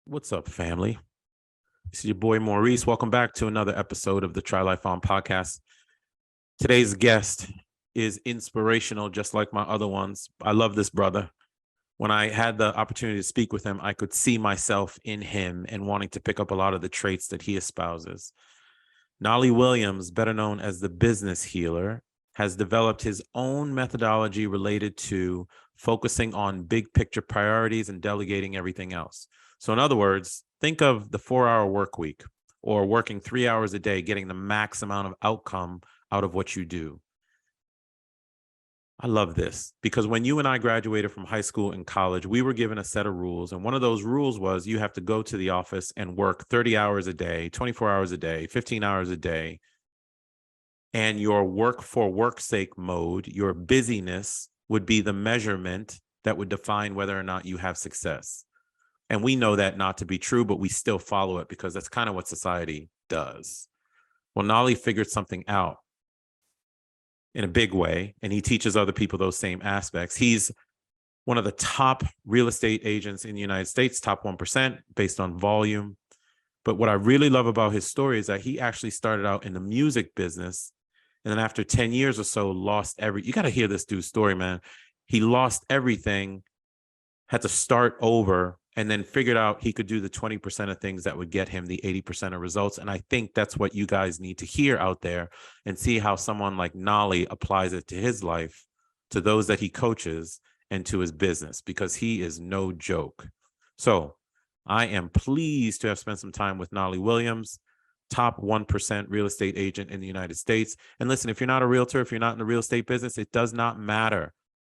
What's up, family? This is your boy Maurice. Welcome back to another episode of the Try Life On podcast. Today's guest is inspirational, just like my other ones. I love this brother. When I had the opportunity to speak with him, I could see myself in him and wanting to pick up a lot of the traits that he espouses. Knolly Williams, better known as the business healer, has developed his own methodology related to focusing on big picture priorities and delegating everything else. So in other words, think of the 4-hour work week or working 3 hours a day, getting the max amount of outcome out of what you do. I love this because when you and I graduated from high school and college, we were given a set of rules. And one of those rules was you have to go to the office and work 30 hours a day, 24 hours a day, 15 hours a day. And your work for work's sake mode, your busyness would be the measurement that would define whether or not you have success. And we know that not to be true, but we still follow it because that's kind of what society does. Well, Knolly figured something out in a big way, and he teaches other people those same aspects. He's one of the top real estate agents in the United States, top 1% based on volume. But what I really love about his story is that he actually started out in the music business. And then after 10 years or so, you got to hear this dude's story, man. He lost everything, had to start over, and then figured out he could do the 20% of things that would get him the 80% of results. And I think that's what you guys need to hear out there and see how someone like Knolly applies it to his life, to those that he coaches, and to his business, because he is no joke. So I am pleased to have spent some time with Knolly Williams, top 1% real estate agent in the United States. And listen, if you're not a realtor, if you're not in the real estate business, it does not matter.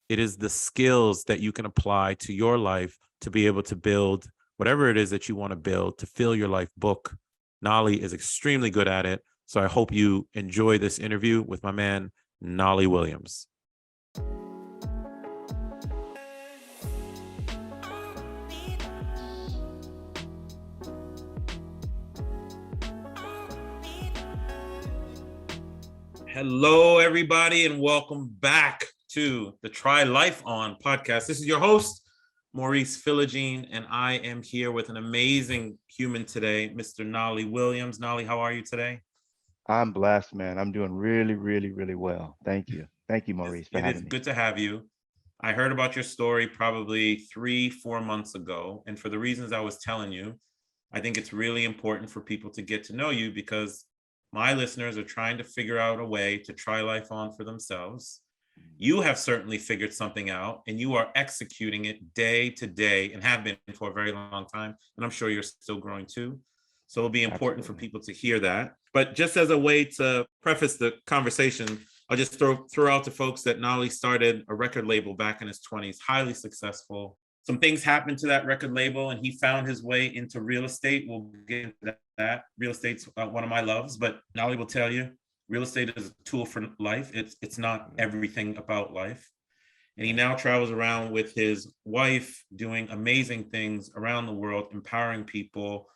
It is the skills that you can apply to your life to be able to build whatever it is that you want to build, to fill your life book. Knolly is extremely good at it. So I hope you enjoy this interview with my man, Knolly Williams. Hello, everybody, and welcome back to the Try Life On podcast. This is your host, Maurice Philogene, and I am here with an amazing human today, Mr. Knolly Williams. Knolly, how are you today? I'm blessed, man. I'm doing really, really, really well. Thank you. Thank you, Maurice, for It is having me. good to have you. I heard about your story probably 3-4 months ago, and for the reasons I was telling you, I think it's really important for people to get to know you because my listeners are trying to figure out a way to try life on for themselves. You have certainly figured something out and you are executing it day to day and have been for a very long time. And I'm sure you're still growing too. So it'll be important for people to hear that. But just as a way to preface the conversation, I'll just throw out to folks that Knolly started a record label back in his 20s, highly successful. Some things happened to that record label and he found his way into real estate. We'll get into that. Real estate's one of my loves, but Knolly will tell you, real estate is a tool for life. It's not everything about life. And he now travels around with his wife doing amazing things around the world, empowering people,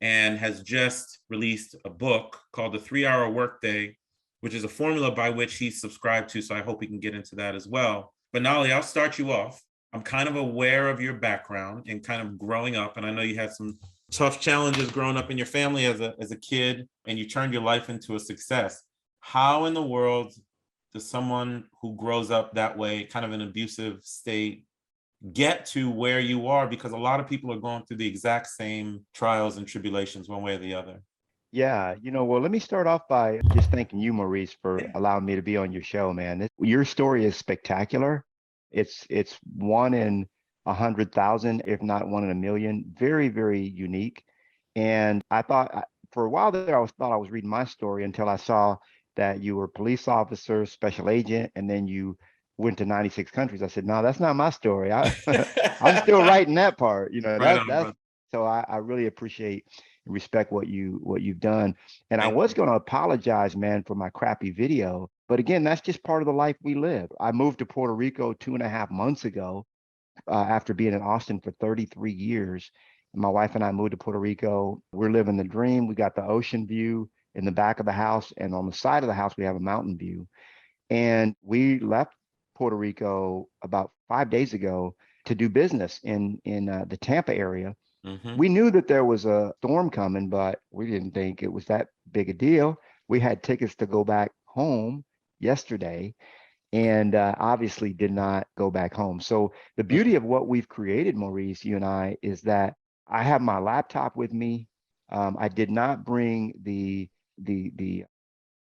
and has just released a book called The 3-Hour Workday, which is a formula by which he's subscribed to. So I hope we can get into that as well. But Knolly, I'll start you off. I'm kind of aware of your background and kind of growing up. And I know you had some tough challenges growing up in your family as a kid, and you turned your life into a success. How in the world does someone who grows up that way, kind of an abusive state, get to where you are? Because a lot of people are going through the exact same trials and tribulations one way or the other. Yeah, well, let me start off by just thanking you, Maurice, for allowing me to be on your show, man. Your story is spectacular. It's one in 100,000, if not one in a million. Very, very unique. And I thought for a while there, thought I was reading my story until I saw that you were a police officer, special agent, and then you went to 96 countries. I said, no, that's not my story. I'm still writing that part. Right on, That's so I really appreciate and respect what you've done. And I Thank was you. going to apologize, man, for my crappy video. But again, that's just part of the life we live. I moved to Puerto Rico 2.5 months ago after being in Austin for 33 years. And my wife and I moved to Puerto Rico. We're living the dream. We got the ocean view in the back of the house, and on the side of the house, we have a mountain view. And we left Puerto Rico about 5 days ago to do business in the Tampa area. Hmm. We knew that there was a storm coming, but we didn't think it was that big a deal. We had tickets to go back home yesterday and obviously did not go back home. So the beauty of what we've created, Maurice, you and I, is that I have my laptop with me. I did not bring the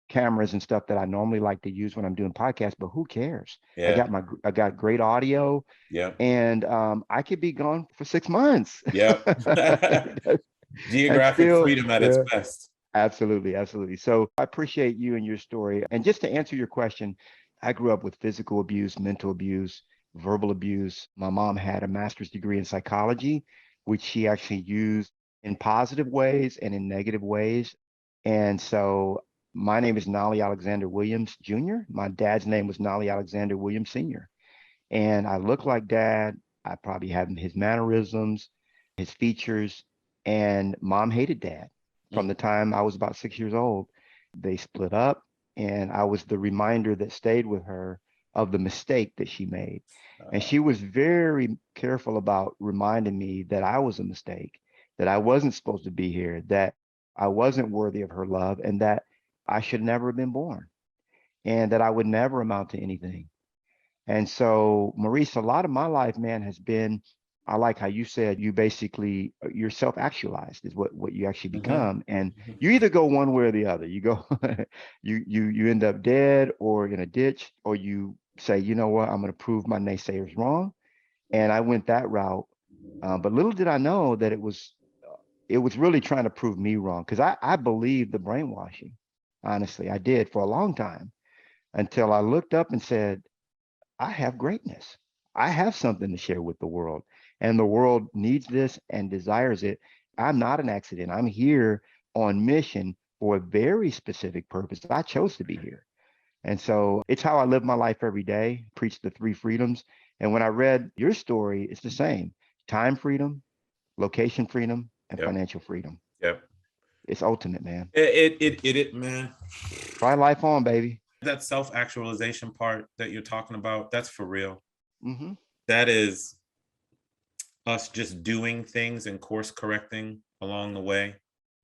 cameras and stuff that I normally like to use when I'm doing podcasts, but who cares? Yeah. I got great audio, Yep. and I could be gone for 6 months. Yep. And Geographic still, freedom at its yeah, best. absolutely, absolutely. So I appreciate you and your story. And just to answer your question, I grew up with physical abuse, mental abuse, verbal abuse. My mom had a master's degree in psychology, which she actually used in positive ways and in negative ways. And so my name is Knolly Alexander Williams Jr. My dad's name was Knolly Alexander Williams Sr. And I look like dad. I probably have his mannerisms, his features, and mom hated dad from the Mm. time I was about 6 years old. They split up, and I was the reminder that stayed with her of the mistake that she made. And Uh, she was very careful about reminding me that I was a mistake, that I wasn't supposed to be here, that I wasn't worthy of her love, and that I should never have been born, and that I would never amount to anything. And so, Maurice, a lot of my life, man, has been, I like how you said you basically you're self-actualized is what you actually mhm, become. And mhm. you either go one way or the other. You go you end up dead or in a ditch, or you say, you know what, I'm gonna prove my naysayers wrong. And I went that route. But little did I know that it was really trying to prove me wrong because I believed the brainwashing. Honestly, I did for a long time until I looked up and said, I have greatness. I have something to share with the world, and the world needs this and desires it. I'm not an accident. I'm here on mission for a very specific purpose. I chose to be here. And so it's how I live my life every day, preach the three freedoms. And when I read your story, it's the same: time freedom, location freedom, and Yep. financial freedom. Yep. It's ultimate, man. Man. Try life on, baby. That self-actualization part that you're talking about, that's for real. Hmm. That is us just doing things and course correcting along the way.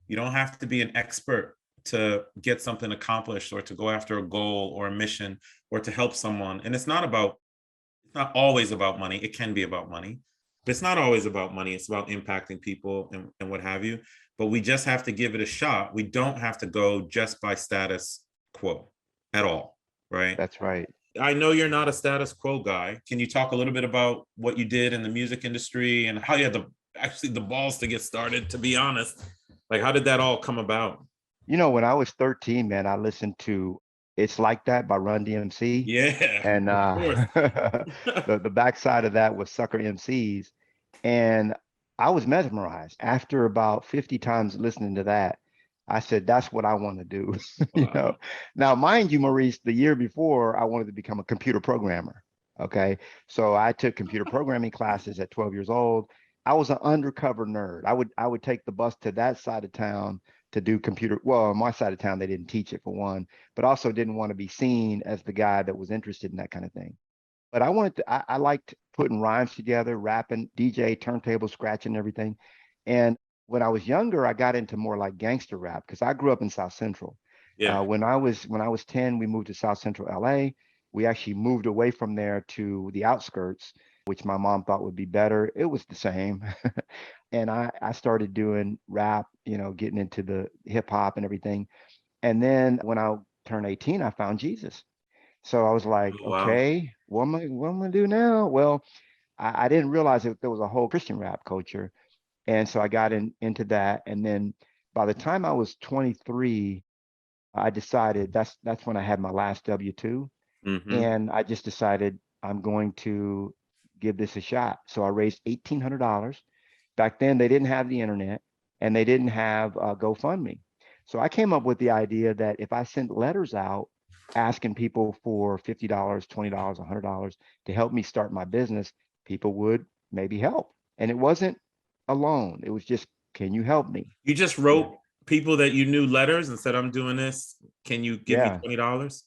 You don't have to be an expert to get something accomplished or to go after a goal or a mission or to help someone. And it's not always about money. It can be about money, but it's not always about money. It's about impacting people and what have you. But we just have to give it a shot. We don't have to go just by status quo at all, right? That's right. I know you're not a status quo guy. Can you talk a little bit about what you did in the music industry and how you had the balls to get started, to be honest? Like, how did that all come about? You know, when I was 13, man, I listened to It's Like That by Run DMC. Yeah, And of course. the backside of that was Sucker MCs. And I was mesmerized. After about 50 times listening to that, I said, that's what I want to do. You know. Wow. Now, mind you, Maurice, the year before, I wanted to become a computer programmer. Okay. So I took computer programming classes at 12 years old. I was an undercover nerd. I would take the bus to that side of town to do computer. Well, on my side of town, they didn't teach it for one, but also didn't want to be seen as the guy that was interested in that kind of thing. But I liked putting rhymes together, rapping, DJ, turntable, scratching, everything. And when I was younger, I got into more like gangster rap because I grew up in South Central. Yeah. When I was 10, we moved to South Central LA. We actually moved away from there to the outskirts, which my mom thought would be better. It was the same. And I started doing rap, getting into the hip hop and everything. And then when I turned 18, I found Jesus. So I was like, Oh, wow. okay, what am I gonna do now? Well, I didn't realize that there was a whole Christian rap culture. And so I got into that. And then by the time I was 23, I decided that's when I had my last W-2. Hmm. And I just decided I'm going to give this a shot. So I raised $1,800. Back then, they didn't have the internet and they didn't have GoFundMe. So I came up with the idea that if I sent letters out asking people for $50, $20, $100 to help me start my business, people would maybe help. And it wasn't alone. It was just, can you help me? You just Yeah. wrote people that you knew letters and said, I'm doing this. Can you give me Yeah. $20?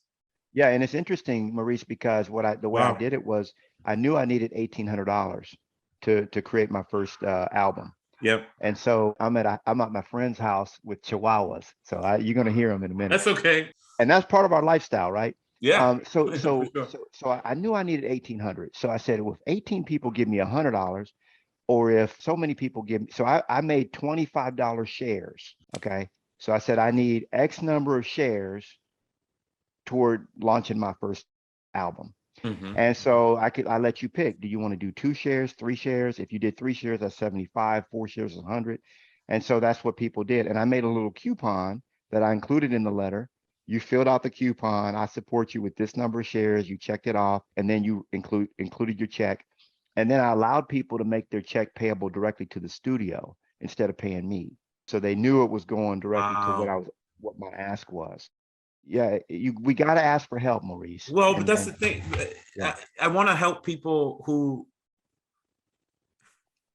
Yeah, and it's interesting, Maurice, because the way I Wow. did it was I knew I needed $1,800 to create my first album. Yep. And so I'm at my friend's house with chihuahuas. So you're going to hear them in a minute. That's okay. And that's part of our lifestyle, right? Yeah. So For so sure. so so I knew I needed 1,800. So I said, well, if 18 people give me $100, or if so many people give me, so I made $25 shares. Okay. So I said I need X number of shares toward launching my first album. Hmm. And so I let you pick. Do you want to do 2 shares, 3 shares? If you did 3 shares, that's 75, 4 shares is 100. And so that's what people did. And I made a little coupon that I included in the letter. You filled out the coupon. I support you with this number of shares. You checked it off, and then you included your check. And then I allowed people to make their check payable directly to the studio instead of paying me. So they knew it was going directly to Wow. what my ask was. Yeah, we got to ask for help, Maurice. Well, but And that's the thing. yeah, I want to help people who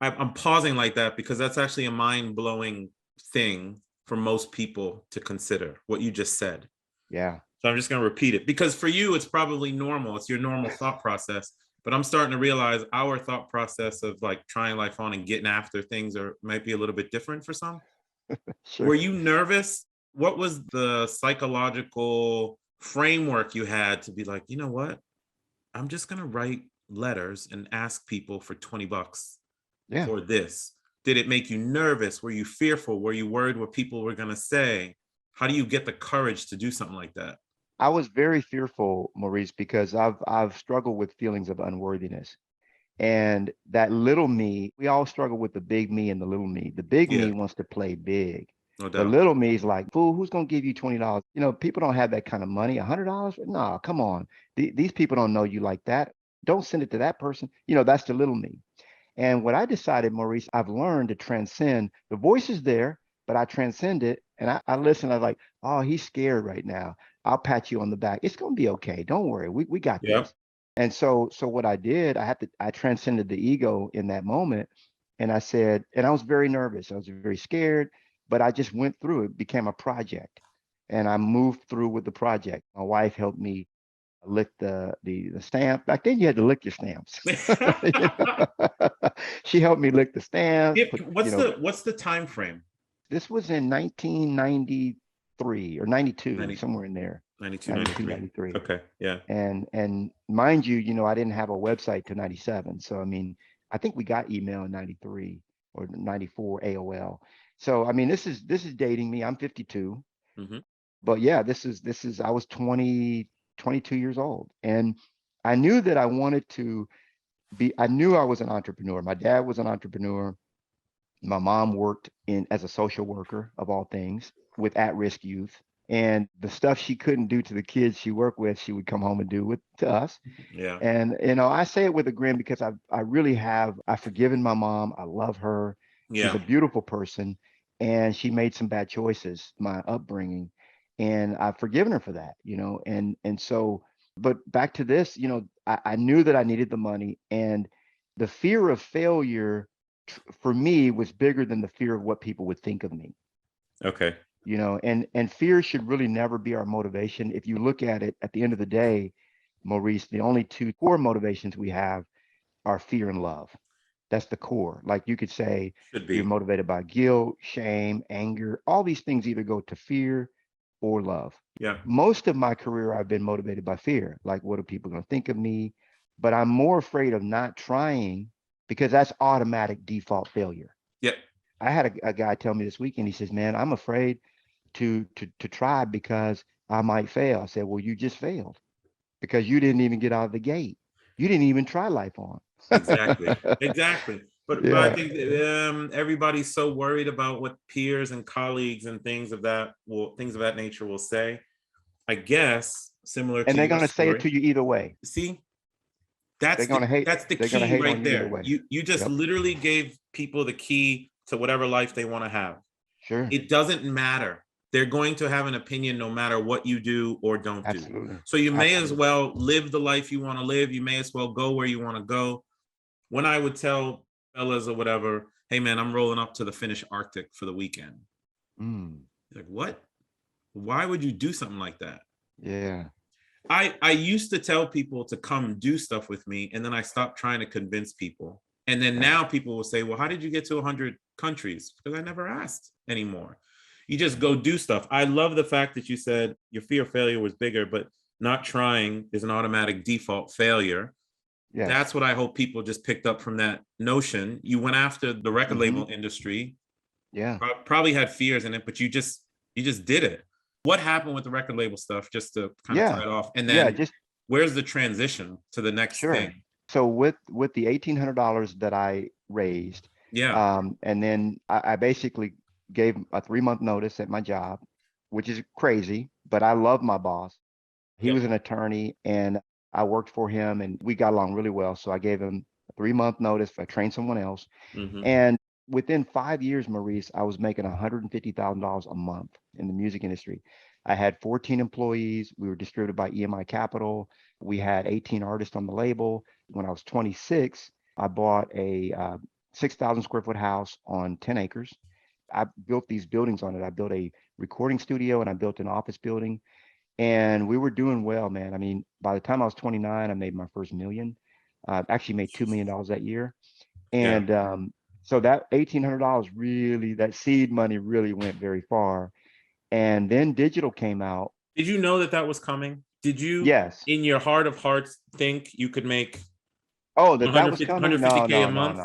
I'm pausing like that because that's actually a mind-blowing thing for most people to consider what you just said. yeah. So I'm just going to repeat it because for you, it's probably normal. It's your normal thought process. But I'm starting to realize our thought process of like trying life on and getting after things might be a little bit different for some. Were Sure. you nervous? What was the psychological framework you had to be like, you know what? I'm just going to write letters and ask people for $20 Yeah. for this. Did it make you nervous? Were you fearful? Were you worried what people were going to say? How do you get the courage to do something like that? I was very fearful, Maurice, because I've struggled with feelings of unworthiness. And that little me, we all struggle with the big me and the little me. The big Yeah, me wants to play big. no The doubt. little me is like, fool, who's gonna give you $20? People don't have that kind of money. $100? No, come on. These people don't know you like that. Don't send it to that person. That's the little me. And what I decided, Maurice, I've learned to transcend. The voice is there, but I transcend it. And I listen. I was like, oh, he's scared right now. I'll pat you on the back. It's gonna be okay. Don't worry. We got Yep. this. And so what I did, I transcended the ego in that moment. And I said, and I was very nervous. I was very scared, but I just went through it, became a project. And I moved through with the project. My wife helped me lick the stamp. Back then you had to lick your stamps. She helped me lick the stamps, What's the time frame? this was in 1993 or 92, 90, somewhere in there. 92, 92, 93. 93. Okay. Yeah. And mind you, I didn't have a website till 97. So I mean, I think we got email in 93 or 94 AOL. So I mean, this is dating me. I'm 52. Hmm. But yeah, this is I was 20, 22 years old. And I knew that I wanted to I knew I was an entrepreneur. My dad was an entrepreneur. My mom worked in as a social worker of all things with at-risk youth. And the stuff she couldn't do to the kids she worked with, she would come home and do with to us. Yeah. And I say it with a grin because I really have. I've forgiven my mom. I love her. She's Yeah. a beautiful person, and she made some bad choices, my upbringing, and I've forgiven her for that. And so, but back to this, I knew that I needed the money, and the fear of failure for me was bigger than the fear of what people would think of me. Okay. And fear should really never be our motivation. If you look at it at the end of the day, Maurice, the only two core motivations we have are fear and love. That's the core. Like you could say Should you're be. motivated by guilt, shame, anger. All these things either go to fear or love. Yeah. Most of my career, I've been motivated by fear. Like, what are people going to think of me? But I'm more afraid of not trying because that's automatic default failure. Yep. I had a guy tell me this weekend, he says, man, I'm afraid to try because I might fail. I said, well, you just failed because you didn't even get out of the gate. You didn't even try life on. Exactly. Exactly. But I Yeah. think everybody's so worried about what peers and colleagues and things of that nature will say. I guess similar And to they're your gonna say it story. to you either way. See, They're that's the gonna hate. that's the They're gonna key hate on right you either there. way. You just Yep. literally gave people the key to whatever life they want to have. Sure. It doesn't matter. They're going to have an opinion no matter what you do or don't do. Absolutely. So you may as Absolutely. well live the life you want to live. You may as well go where you want to go. When I would tell fellas or whatever, hey man, I'm rolling up to the Finnish Arctic for the weekend. Mm, Like, what? Why would you do something like that? yeah. I used to tell people to come do stuff with me, and then I stopped trying to convince people. And then now people will say, well, how did you get to 100 countries? Because I never asked anymore. You just go do stuff. I love the fact that you said your fear of failure was bigger, but not trying is an automatic default failure. Yes. That's what I hope people just picked up from that notion. You went after the record label industry. Yeah. Probably had fears in it, but you just did it. What happened with the record label stuff, just to kind of tie it off? And then just where's the transition to the next sure. thing? So with the $1,800 that I raised, Yeah. and then I basically gave a 3-month notice at my job, which is crazy, but I love my boss. He was an attorney and I worked for him and we got along really well. So I gave him a 3-month notice. I trained someone else. And within 5 years, Maurice, I was making $150,000 a month in the music industry. I had 14 employees. We were distributed by EMI Capital. We had 18 artists on the label. When I was 26, I bought a 6,000 square foot house on 10 acres. I built these buildings on it. I built a recording studio and I built an office building. And we were doing well, man. I mean, by the time I was 29, I made my first million. Actually made $2 million that year. And so that $1,800 really, that seed money really went very far. And then digital came out. Did you know that was coming? Did you, Yes. in your heart of hearts, think you could make that was coming? No, 150K a month?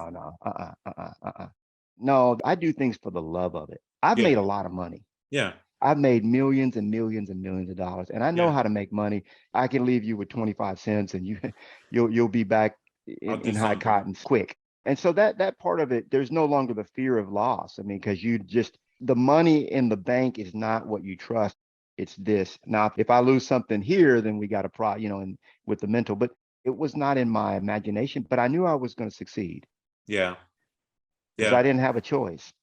No, I do things for the love of it. I've made a lot of money. Yeah. I've made millions and millions and millions of dollars, and I know how to make money. I can leave you with 25 cents, and you'll be back in high cotton quick. And so that part of it, there's no longer the fear of loss. I mean, because the money in the bank is not what you trust. It's this. Now, if I lose something here, then we got a and with the mental, but it was not in my imagination, but I knew I was going to succeed. Yeah. Because I didn't have a choice.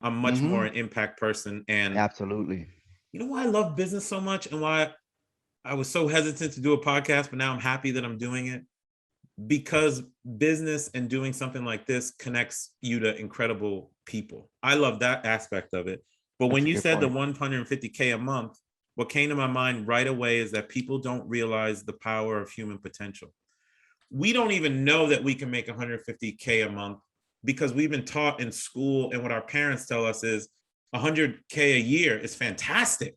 I'm much more an impact person. And absolutely. You know why I love business so much and why I was so hesitant to do a podcast, but now I'm happy that I'm doing it? Because business and doing something like this connects you to incredible people. I love that aspect of it. But when you said the 150K a month, what came to my mind right away is that people don't realize the power of human potential. We don't even know that we can make 150K a month because we've been taught in school, and what our parents tell us is 100K a year is fantastic.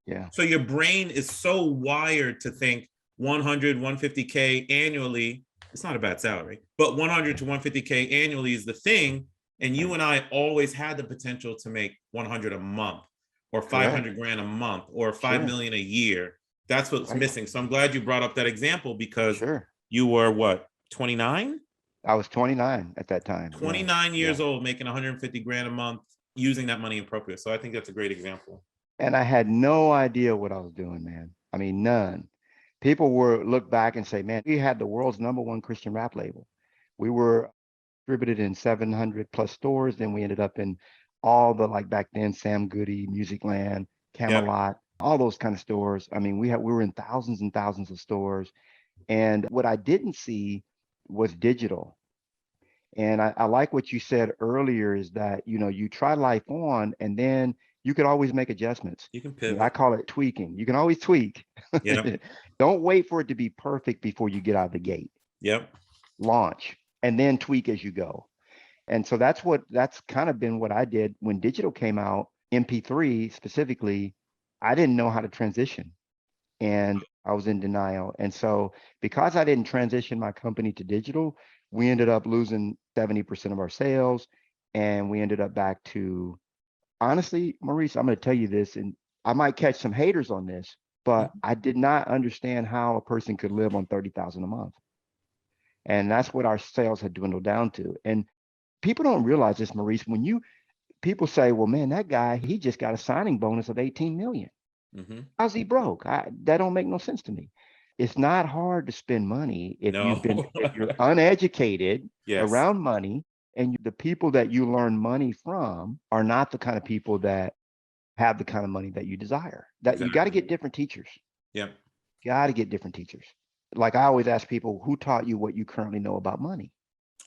Yeah. So your brain is so wired to think 100, 150K annually. It's not a bad salary, but 100 to 150K annually is the thing. And you and I always had the potential to make 100 a month or 500 grand a month or 5 million a year. That's what's missing. So I'm glad you brought up that example because you were what, 29? I was 29 at that time. 29 years old, making 150 grand a month, using that money appropriate. So I think that's a great example. And I had no idea what I was doing, man. I mean, none. People were look back and say, man, we had the world's #1 Christian rap label. We were distributed in 700 plus stores. Then we ended up in all the, like back then, Sam Goody, Musicland, Camelot, all those kind of stores. I mean, we were in thousands and thousands of stores. And what I didn't see was digital. And I like what you said earlier is that, you try life on and then you could always make adjustments. You can pivot. I call it tweaking. You can always tweak. Don't wait for it to be perfect before you get out of the gate. Launch and then tweak as you go. And so that's kind of been what I did when digital came out, MP3 specifically. I didn't know how to transition and I was in denial. And so because I didn't transition my company to digital, we ended up losing 70% of our sales. And we ended up back to, honestly, Maurice, I'm going to tell you this, and I might catch some haters on this, but I did not understand how a person could live on $30,000 a month. And that's what our sales had dwindled down to. And people don't realize this, Maurice, people say, well, man, that guy, he just got a signing bonus of 18 million. How's he broke? That don't make no sense to me. It's not hard to spend money if you're uneducated around money, and the people that you learn money from are not the kind of people that have the kind of money that you desire. You got to get different teachers. Got to get different teachers. Like I always ask people, who taught you what you currently know about money?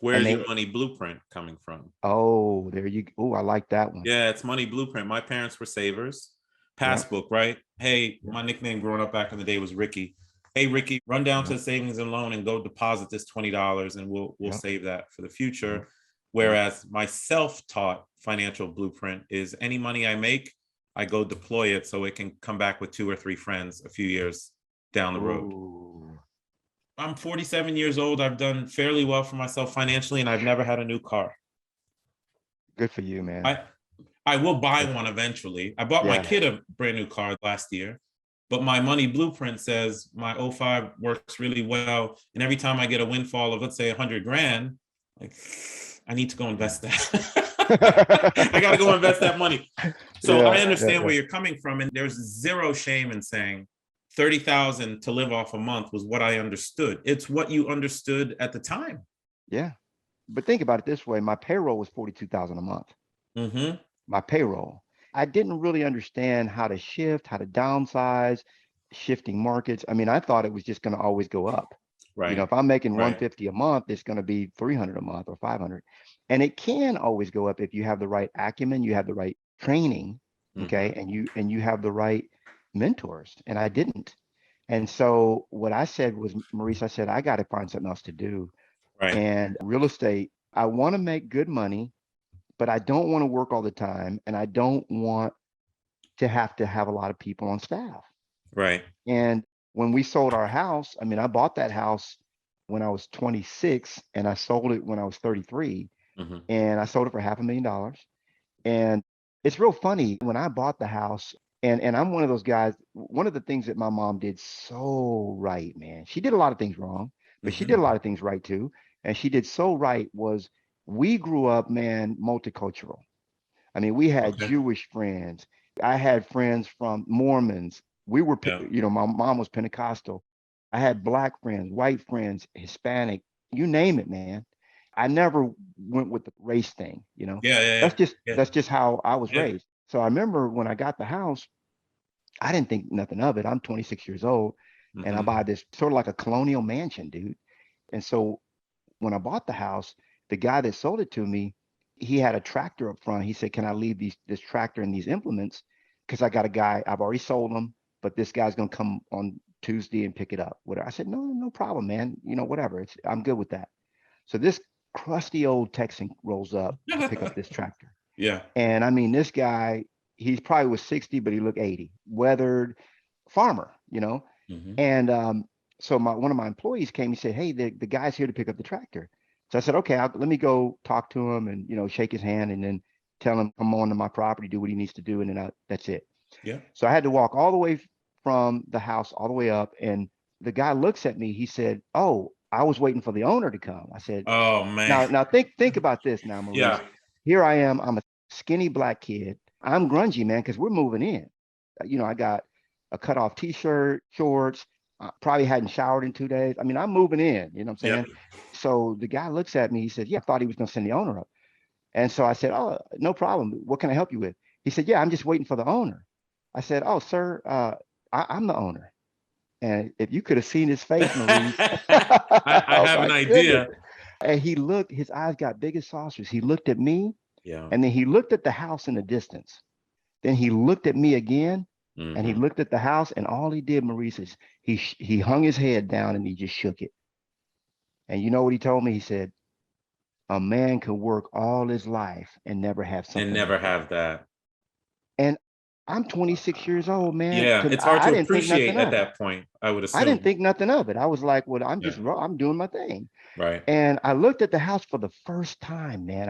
Where's your money blueprint coming from? Oh, there you go. Oh, I like that one. Yeah, it's money blueprint. My parents were savers. Passbook, right? Hey, my nickname growing up back in the day was Ricky. hey, Ricky, run down Yeah. to the savings and loan and go deposit this $20 and we'll Yep. save that for the future. Yep. Whereas my self-taught financial blueprint is any money I make, I go deploy it so it can come back with 2 or 3 friends a few years down the road. Ooh. I'm 47 years old. I've done fairly well for myself financially, and I've never had a new car. Good for you, man. I will buy one eventually. I bought my Yeah. kid a brand new car last year, but my money blueprint says my '05 works really well. And every time I get a windfall of, let's say, 100 grand, like, I need to go invest that. I got to go invest that money. So I understand where you're coming from. And there's zero shame in saying 30,000 to live off a month was what I understood. It's what you understood at the time. Yeah. But think about it this way. My payroll was 42,000 a month. Mm-hmm. My payroll. I didn't really understand how to shift, how to downsize, shifting markets. I mean, I thought it was just going to always go up. Right. You know, if I'm making Right. 150 a month, it's going to be 300 a month or 500. And it can always go up if you have the right acumen, you have the right training, okay, and you have the right mentors. And I didn't. And so what I said was, Maurice, I said, I got to find something else to do. Right. And real estate, I want to make good money, but I don't want to work all the time. And I don't want to have a lot of people on staff. Right. And when we sold our house, I mean, I bought that house when I was 26 and I sold it when I was 33, and I sold it for $500,000. And it's real funny when I bought the house, and I'm one of those guys. One of the things that my mom did so right, man, she did a lot of things wrong, but she did a lot of things right too. And she did so right was we grew up, man, multicultural. I mean, we had Jewish friends. I had friends from Mormons. We were, you know, my mom was Pentecostal. I had black friends, white friends, Hispanic, you name it, man. I never went with the race thing, you know. That's just how I was raised. So I remember when I got the house, I didn't think nothing of it. I'm 26 years old, and I buy this sort of like a colonial mansion, dude. And so when I bought the house, the guy that sold it to me, he had a tractor up front. He said, "Can I leave this tractor and these implements? Because I got a guy, I've already sold them, but this guy's gonna come on Tuesday and pick it up." Whatever. I said, no problem, man. You know, whatever. I'm good with that. So this crusty old Texan rolls up to pick up this tractor. Yeah. And I mean, this guy, he probably was 60, but he looked 80, weathered farmer, you know. And so one of my employees came. He said, "Hey, the guy's here to pick up the tractor." So I said, "Okay, let me go talk to him and, you know, shake his hand and then tell him come on to my property, do what he needs to do, and then that's it." Yeah. So I had to walk all the way from the house all the way up, and the guy looks at me. He said, "Oh, I was waiting for the owner to come." I said, "Oh man." Now think about this now, Maurice. Yeah. Here I am. I'm a skinny black kid. I'm grungy, man, because we're moving in. You know, I got a cut off t-shirt, shorts. I probably hadn't showered in 2 days. I mean, I'm moving in, you know what I'm saying? So the guy looks at me. He said, "Yeah, I thought he was going to send the owner up." And so I said, "Oh, no problem. What can I help you with?" He said, "Yeah, I'm just waiting for the owner." I said, "Oh, sir, I'm the owner." And if you could have seen his face, Maurice, I oh have my an idea. goodness. And he looked, his eyes got big as saucers. He looked at me, Yeah. and then he looked at the house in the distance. Then he looked at me again, and he looked at the house, and all he did, Maurice, is he hung his head down and he just shook it. And you know what he told me? He said, "A man can work all his life and never have something And never like that." have that. And I'm 26 years old, man. Yeah. It's hard I to didn't think appreciate nothing at of it. that point, I would I didn't assume. think nothing of it. I was like, well, Yeah. I'm doing my thing. Right. And I looked at the house for the first time, man.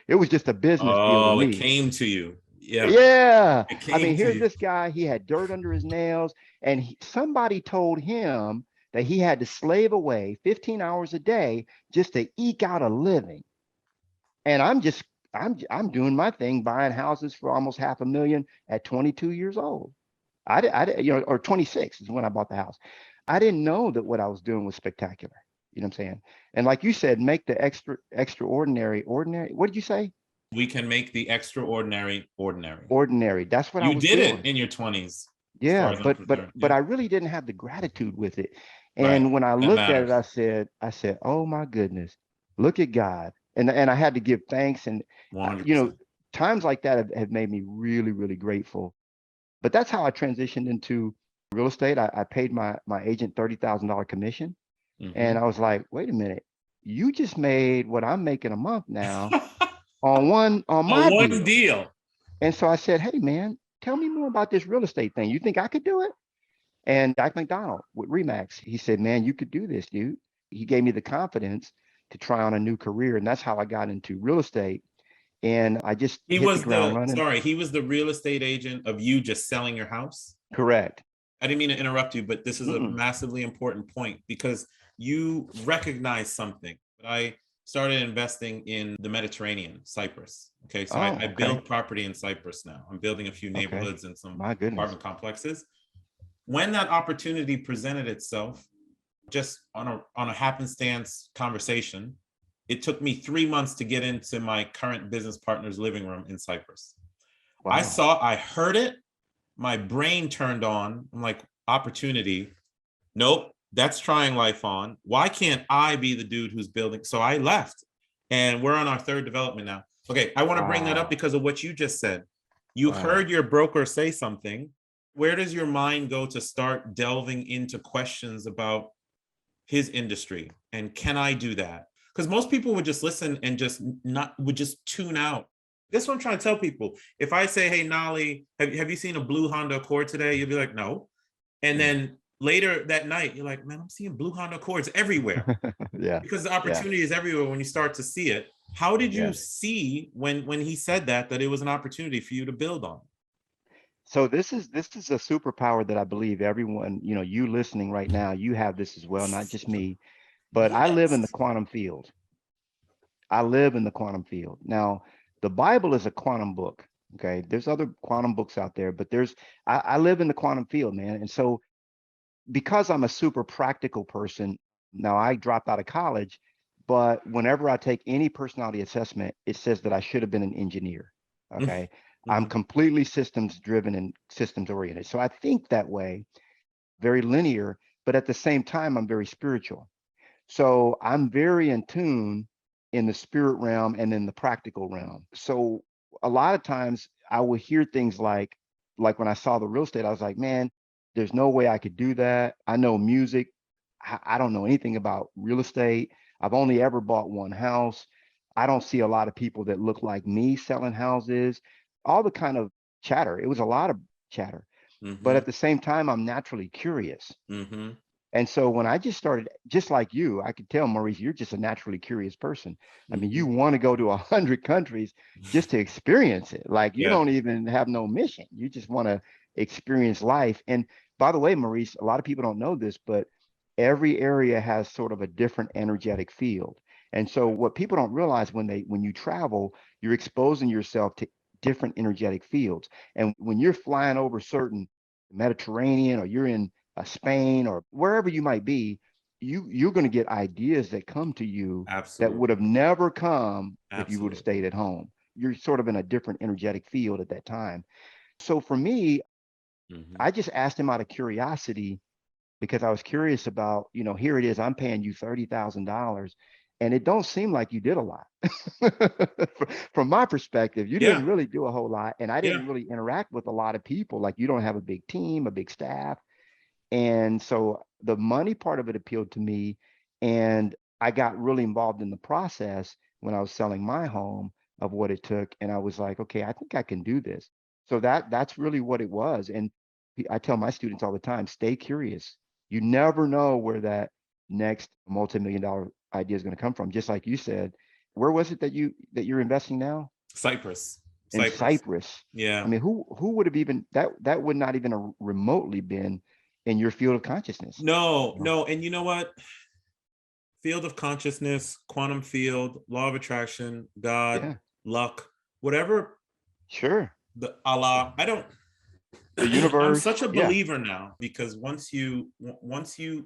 It was just a business deal to Oh, it me. came to you. Yeah. Yeah. It I came mean, to here's you. this guy. He had dirt under his nails, and somebody told him that he had to slave away 15 hours a day just to eke out a living. And I'm doing my thing, buying houses for almost $500,000 at 22 years old. You know, or 26 is when I bought the house. I didn't know that what I was doing was spectacular. You know what I'm saying? And like you said, make the extraordinary ordinary. What did you say? We can make the extraordinary ordinary. Ordinary. That's what I You was did doing. it in your 20s. As far Yeah, as I'm concerned. but I really didn't have the gratitude with it. Right. And when I That looked at it, matters. I said, "Oh my goodness, look at God." And I had to give thanks. And you know, 100%. times like that have made me really, really grateful. But that's how I transitioned into real estate. I paid my agent $30,000 commission. And Mhm. I was like, wait a minute, you just made what I'm making a month now on A my one deal. deal. And so I said, hey man, tell me more about this real estate thing. You think I could do it? And Jack McDonald with Remax, he said, man, you could do this, dude. He gave me the confidence to try on a new career. And that's how I got into real estate. And I just hit the ground running. He was the real estate agent of you just selling your house. Correct. I didn't mean to interrupt you, but this is a Mm-mm. massively important point because you recognize something. I started investing in the Mediterranean, Cyprus. Okay, so Oh, I okay. build property in Cyprus now. I'm building a few Okay. neighborhoods and some My goodness. apartment complexes. When that opportunity presented itself, just on a happenstance conversation, it took me 3 months to get into my current business partner's living room in Cyprus. Wow. I heard it, my brain turned on. I'm like, opportunity. Nope, that's trying life on. Why can't I be the dude who's building? So I left, and we're on our third development now. Okay, I want to bring that up Wow. because of what you just said. You Wow. heard your broker say something. Where does your mind go to start delving into questions about his industry? And can I do that? Because most people would just listen and just tune out. That's what I'm trying to tell people. If I say, hey, Knolly, have you seen a blue Honda Accord today? You'll be like, no. And Yeah. then later that night, you're like, man, I'm seeing blue Honda Accords everywhere Yeah. because the Yeah. opportunity is everywhere when you start to see it. How did you Yeah. see when he said that it was an opportunity for you to build on? So this is a superpower that I believe everyone, you listening right now, you have this as well, not just me, but I live in the Yes. quantum field. I live in the quantum field. Now, the Bible is a quantum book. Okay. There's other quantum books out there, but I live in the quantum field, man. And so because I'm a super practical person, now I dropped out of college, but whenever I take any personality assessment, it says that I should have been an engineer. Okay. I'm Mhm. completely systems driven and systems oriented. So I think that way, very linear, but at the same time, I'm very spiritual. So I'm very in tune in the spirit realm and in the practical realm. So a lot of times I would hear things like when I saw the real estate, I was like, man, there's no way I could do that. I know music. I don't know anything about real estate. I've only ever bought one house. I don't see a lot of people that look like me selling houses, all the kind of chatter. It was a lot of chatter. But Mhm. at the same time, I'm naturally curious. Mhm. And so when I just started, just like you, I could tell, Maurice, you're just a naturally curious person. I mean, you Mhm. want to go to 100 countries just to experience it. Like you Yeah. don't even have no mission. You just want to experience life. And by the way, Maurice, a lot of people don't know this, but every area has sort of a different energetic field. And so what people don't realize when you travel, you're exposing yourself to different energetic fields. And when you're flying over certain Mediterranean or you're in Spain or wherever you might be, you're going to get ideas that come to you that would have Absolutely. never come if you would have Absolutely. stayed at home. You're sort of in a different energetic field at that time. So for me, Mhm. I just asked him out of curiosity because I was curious about, here it is, I'm paying you $30,000 and it don't seem like you did a lot. From my perspective, you didn't Yeah. really do a whole lot. And I Yeah. didn't really interact with a lot of people. Like you don't have a big team, a big staff. And so the money part of it appealed to me. And I got really involved in the process when I was selling my home of what it took. And I was like, okay, I think I can do this. So that's really what it was. And I tell my students all the time, stay curious. You never know where that next multi-million dollar idea is going to come from. Just like you said, where was it that you're investing now? Cyprus. In Cyprus. Cyprus. I Yeah. mean, who would have even that would not even remotely been in your field of consciousness. No, You know? no. And you know what? Field of consciousness, quantum field, law of attraction, God, Yeah, luck, whatever sure. the Allah. I don't The I'm universe. such a Yeah, believer now because once you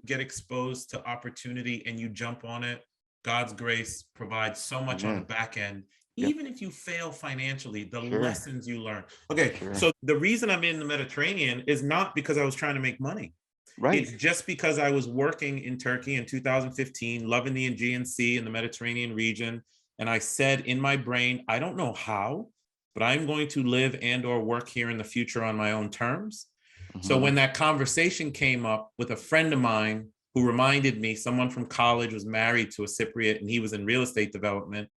get exposed to opportunity and you jump on it, God's grace provides so much on the amen. back end. Yep, Even if you fail financially, the sure, lessons you learn. Okay, sure. so the reason I'm in the Mediterranean is not because I was trying to make money. Right. It's just because I was working in Turkey in 2015, loving the Aegean Sea and the Mediterranean region. And I said in my brain, I don't know how, but I'm going to live and or work here in the future on my own terms. So Hmm. when that conversation came up with a friend of mine who reminded me, someone from college was married to a Cypriot and he was in real estate development,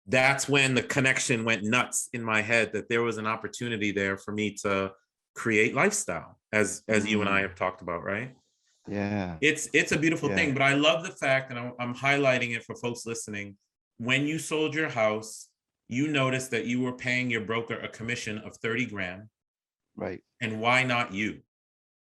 that's when the connection went nuts in my head that there was an opportunity there for me to create lifestyle, as you and I have talked about, right? Yeah. It's a beautiful Yeah. thing, but I love the fact, and I'm highlighting it for folks listening. When you sold your house, you noticed that you were paying your broker a commission of 30 grand. Right. And why not you?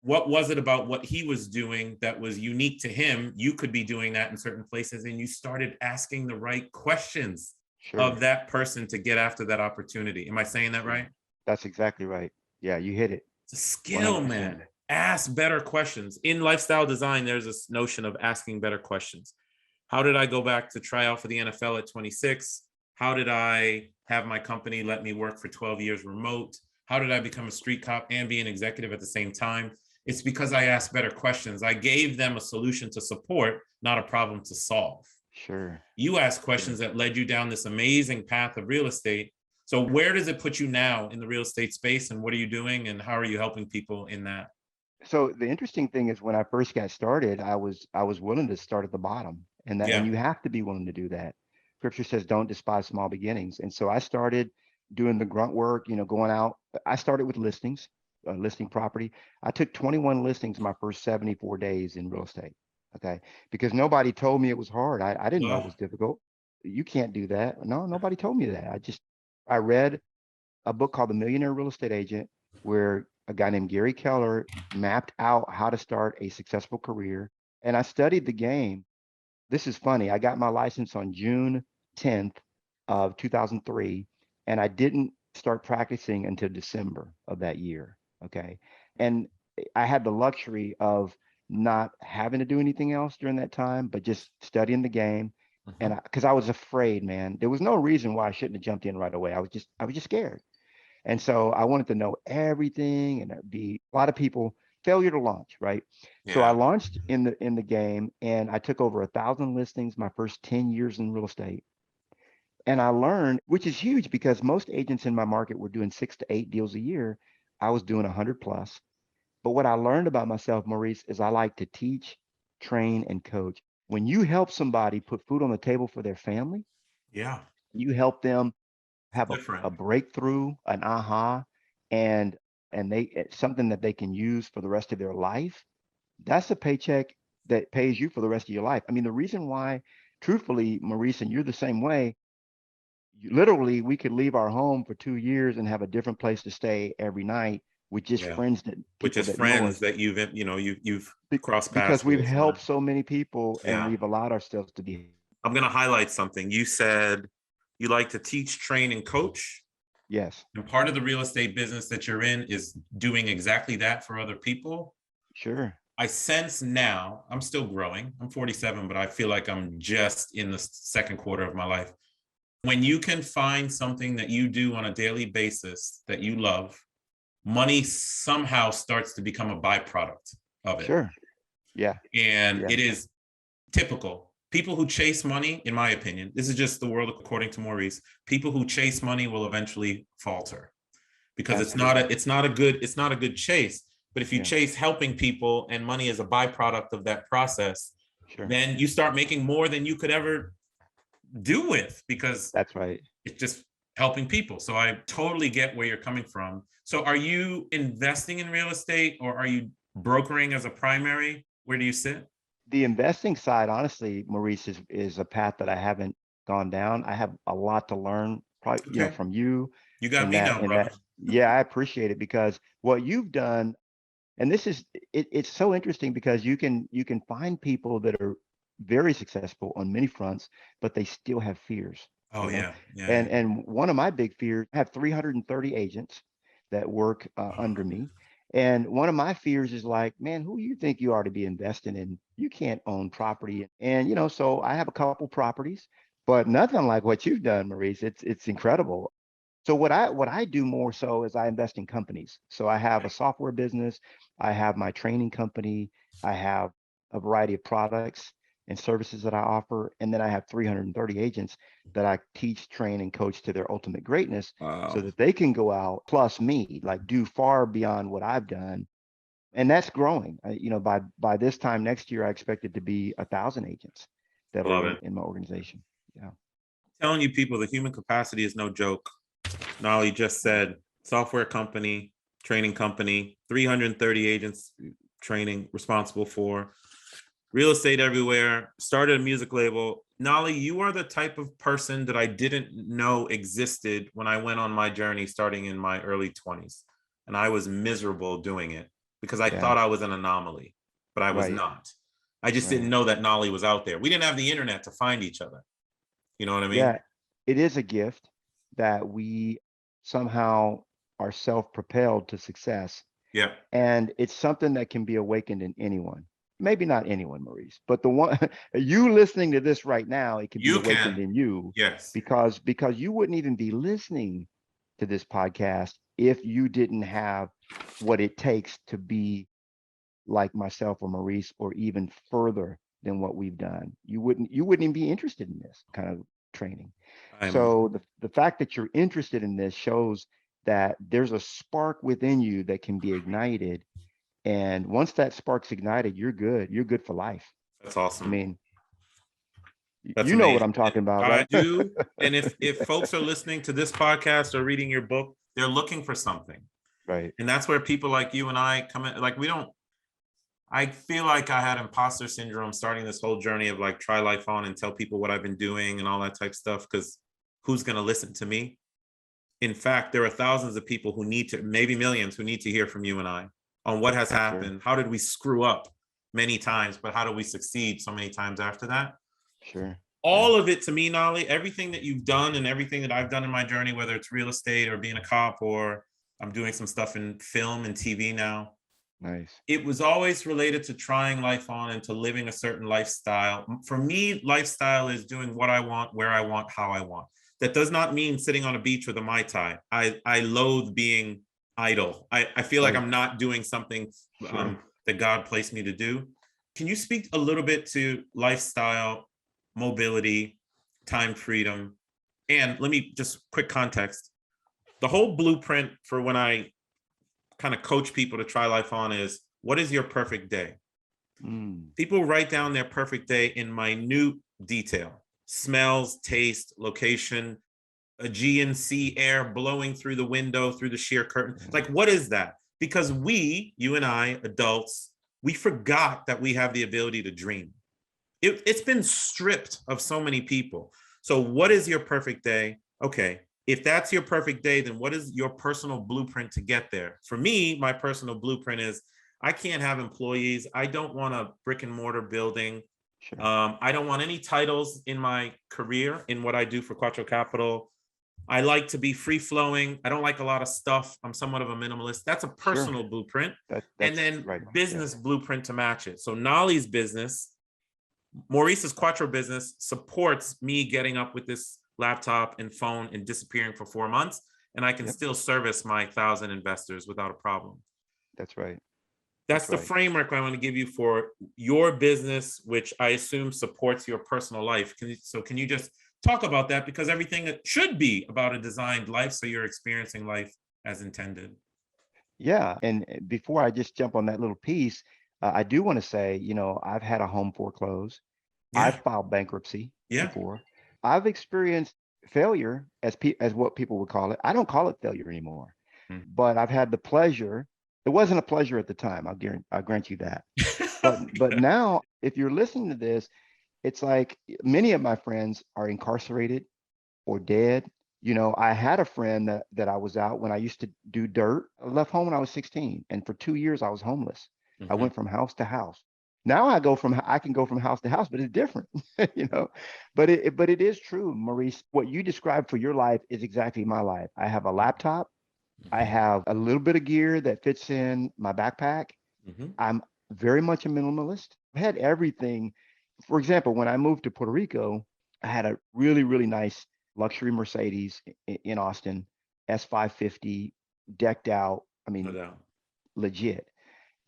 What was it about what he was doing that was unique to him? You could be doing that in certain places, and you started asking the right questions Sure. of that person to get after that opportunity. Am I saying that Sure. right? That's exactly right. Yeah, you hit it It's a skill, 100%. man. Ask better questions. In lifestyle design, there's this notion of asking better questions. How did I go back to try out for the NFL at 26? How did I have my company let me work for 12 years remote? How did I become a street cop and be an executive at the same time? It's because I asked better questions. I gave them a solution to support, not a problem to solve. Sure. You asked Sure. questions that led you down this amazing path of real estate. So where does it put you now in the real estate space, and what are you doing, and how are you helping people in that? So the interesting thing is when I first got started, I was willing to start at the bottom, and Yeah. you have to be willing to do that. Scripture says, "Don't despise small beginnings." And so I started doing the grunt work, going out. I started with listings, listing property. I took 21 listings my first 74 days in real estate. Okay, because nobody told me it was hard. I didn't know it Oh, was difficult. You can't do that. No, nobody told me that. I read a book called The Millionaire Real Estate Agent, where a guy named Gary Keller mapped out how to start a successful career. And I studied the game. This is funny. I got my license on June 10th of 2003, and I didn't start practicing until December of that year. Okay. And I had the luxury of not having to do anything else during that time, but just studying the game. mhm. And because I was afraid, man, there was no reason why I shouldn't have jumped in right away. I was just scared. And so I wanted to know everything, and there'd be a lot of people failure to launch, right? So I Yeah. launched in the game, and I took over 1,000 listings my first 10 years in real estate. And I learned, which is huge because most agents in my market were doing 6 to 8 deals a year. I was doing 100 plus. But what I learned about myself, Maurice, is I like to teach, train, and coach. When you help somebody put food on the table for their family, Yeah. you help them have a Different. breakthrough, an aha, and it's something that they can use for the rest of their life. That's a paycheck that pays you for the rest of your life. I mean, the reason why, truthfully, Maurice, and you're the same way, literally, we could leave our home for 2 years and have a different place to stay every night with just Yeah. friends that Which people is that know friends us that you've crossed because paths we've with. Yeah. helped so many people and Yeah. we've allowed ourselves to be. I'm gonna highlight something. You said you like to teach, train, and coach. Yes, And part of the real estate business that you're in is doing exactly that for other people. sure. I sense now, I'm still growing. I'm 47, but I feel like I'm just in the second quarter of my life. When you can find something that you do on a daily basis that you love, money somehow starts to become a byproduct of it. Sure. Yeah. And Yeah. it is typical. People who chase money, in my opinion, this is just the world according to Maurice. People who chase money will eventually falter because Absolutely. it's not a good chase. But if you Yeah. chase helping people and money is a byproduct of that process, Sure. then you start making more than you could ever do with because That's right. it's just helping people. So I totally get where you're coming from. So are you investing in real estate or are you brokering as a primary? Where do you sit? The investing side, honestly, Maurice, is a path that I haven't gone down. I have a lot to learn, probably, Okay. from you You got in me that, now, in brother. that. Yeah, I appreciate it because what you've done, and it's so interesting because you can find people that are very successful on many fronts, but they still have fears, Oh you know. yeah. Yeah. Yeah. And one of my big fears, I have 330 agents that work under me. And one of my fears is like, man, who you think you are to be investing in? You can't own property. And so I have a couple properties, but nothing like what you've done, Maurice. It's incredible. So what I do more so is I invest in companies. So I have a software business, I have my training company, I have a variety of products and services that I offer, and then I have 330 agents that I teach, train, and coach to their ultimate greatness so Wow. that they can go out plus me, like do far beyond what I've done. And that's growing. By this time next year, I expect it to be 1,000 agents that I love are it. in my organization. Yeah. Telling you people, the human capacity is no joke. Knolly just said software company, training company, 330 agents training responsible for, real estate everywhere, started a music label. Knolly, you are the type of person that I didn't know existed when I went on my journey starting in my early 20s. And I was miserable doing it because I Yeah. thought I was an anomaly, but I was Right. not. I just Right. didn't know that Knolly was out there. We didn't have the internet to find each other. You know what I mean? Yeah. It is a gift that we somehow are self-propelled to success. Yeah. And it's something that can be awakened in anyone. Maybe not anyone, Maurice, but the one you listening to this right now, it can be You awakened can. in you Yes. because you wouldn't even be listening to this podcast if you didn't have what it takes to be like myself or Maurice, or even further than what we've done. You wouldn't even be interested in this kind of training. I'm So the fact that you're interested in this shows that there's a spark within you that can be ignited. And once that spark's ignited, you're good. You're good for life. That's I awesome. mean, That's you know what amazing. I'm talking about, I right? do. And if folks are listening to this podcast or reading your book, they're looking for something. Right. And that's where people like you and I come in. Like, we don't, I feel like I had imposter syndrome starting this whole journey of like try life on and tell people what I've been doing and all that type of stuff, because who's going to listen to me? In fact, there are thousands of people who need to, maybe millions, who need to hear from you and I on what has happened. Sure. How did we screw up many times, but how do we succeed so many times after that? Sure. Yeah. All of it, to me, Nolly, everything that you've done and everything that I've done in my journey, whether it's real estate or being a cop, or I'm doing some stuff in film and TV now, Nice. it was always related to trying life on and to living a certain lifestyle. For me, lifestyle is doing what I want, where I want, how I want. That does not mean sitting on a beach with a Mai Tai. I loathe being idle. I feel like Right. I'm not doing something Sure. that God placed me to do. Can you speak a little bit to lifestyle, mobility, time freedom? And let me just quick context. The whole blueprint for when I kind of coach people to try life on is, what is your perfect day? Mm. People write down their perfect day in minute detail: smells, taste, location, a GNC air blowing through the window, through the sheer curtain. Yeah. Like, what is that? Because we, you and I, adults, we forgot that we have the ability to dream. It's been stripped of so many people. So what is your perfect day? Okay, if that's your perfect day, then what is your personal blueprint to get there? For me, my personal blueprint is, I can't have employees. I don't want a brick and mortar building. Sure. I don't want any titles in my career, in what I do for Quattro Capital. I like to be free flowing. I don't like a lot of stuff. I'm somewhat of a minimalist. That's a Sure. personal blueprint. And That's then right. business Yeah. blueprint to match it. So Knolly's business, Maurice's Quattro business, supports me getting up with this laptop and phone and disappearing for 4 months, and I can Yep. still service my 1,000 investors without a problem. That's right. That's That's the right. framework I want to give you for your business, which I assume supports your personal life. Can you just talk about that? Because everything should be about a designed life, so you're experiencing life as intended. Yeah. And before I just jump on that little piece, I do want to say, I've had a home foreclose. Yeah, I've filed bankruptcy yeah. before. I've experienced failure, as what people would call it. I don't call it failure anymore, Hmm. but I've had the pleasure. It wasn't a pleasure at the time. I'll grant you that. But now, if you're listening to this, it's like many of my friends are incarcerated or dead. I had a friend that I was out when I used to do dirt. I left home when I was 16, and for 2 years I was homeless. I Mhm. went from house to house. Now I can go from house to house, but it's different, you know. But it is true, Maurice. What you described for your life is exactly my life. I have a laptop. I Mhm. have a little bit of gear that fits in my backpack. Mhm. I'm very much a minimalist. I had everything. For example, when I moved to Puerto Rico, I had a really, really nice luxury Mercedes in Austin, S550, decked out. I No mean, doubt. legit.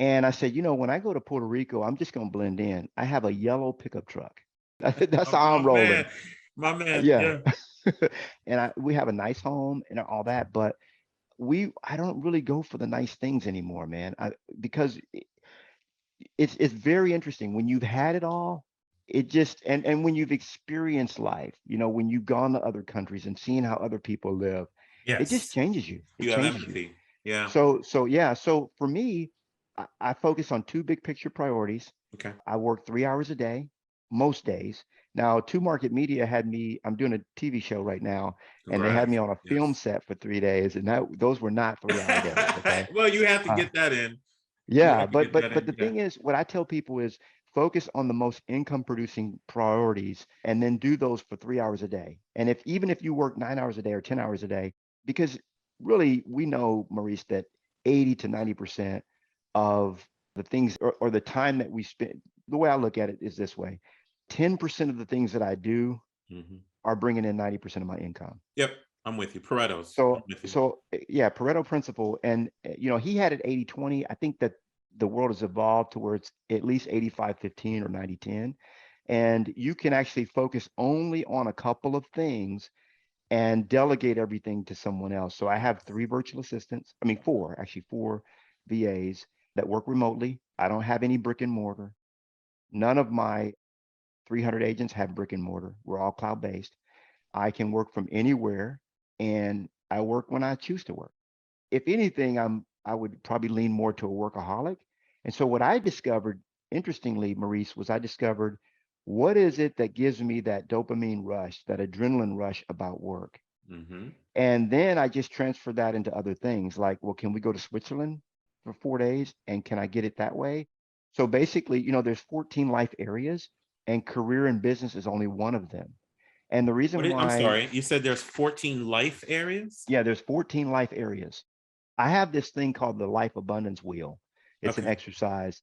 And I said, when I go to Puerto Rico, I'm just going to blend in. I have a yellow pickup truck. That's how My I'm rolling. man, my man. Yeah. Yeah. And we have a nice home and all that. But I don't really go for the nice things anymore, man. Because it's very interesting when you've had it all. It just and when you've experienced life, when you've gone to other countries and seen how other people live, it just Yes. changes you. It You have changes you. empathy. Yeah. So yeah. So for me, I focus on two big picture priorities. Okay. I work 3 hours a day, most days. Now, Two Market Media had me. I'm doing a TV show right now, and they had me Congrats. on a film Yes. set for 3 days, and those were not 3 hour days. Okay. Well, you have to Uh, get that in. You yeah, have to but get but that but in. the Yeah. thing is, what I tell people is focus on the most income producing priorities, and then do those for 3 hours a day. And even if you work 9 hours a day or 10 hours a day, because really we know, Maurice, that 80 to 90% of the things, or the time that we spend, the way I look at it is this way: 10% of the things that I do Mhm. are bringing in 90% of my income. Yep. I'm with you. Pareto's. I'm So, with you. yeah, Pareto principle, and he had it 80-20. I think that the world has evolved towards at least 85-15 or 90-10, and you can actually focus only on a couple of things and delegate everything to someone else. So I have three virtual assistants. I mean, four, actually, four VAs that work remotely. I don't have any brick and mortar. None of my 300 agents have brick and mortar. We're all cloud based. I can work from anywhere, and I work when I choose to work. If anything, I would probably lean more to a workaholic. And so what I discovered, interestingly, Maurice, was I discovered what is it that gives me that dopamine rush, that adrenaline rush about work. Hmm. And then I just transfer that into other things like, well, can we go to Switzerland for 4 days? And can I get it that way? So basically, there's 14 life areas, and career and business is only one of them. And the reason I'm why, sorry. You said there's 14 life areas? yeah, there's 14 life areas. I have this thing called the life abundance wheel. It's an Okay. exercise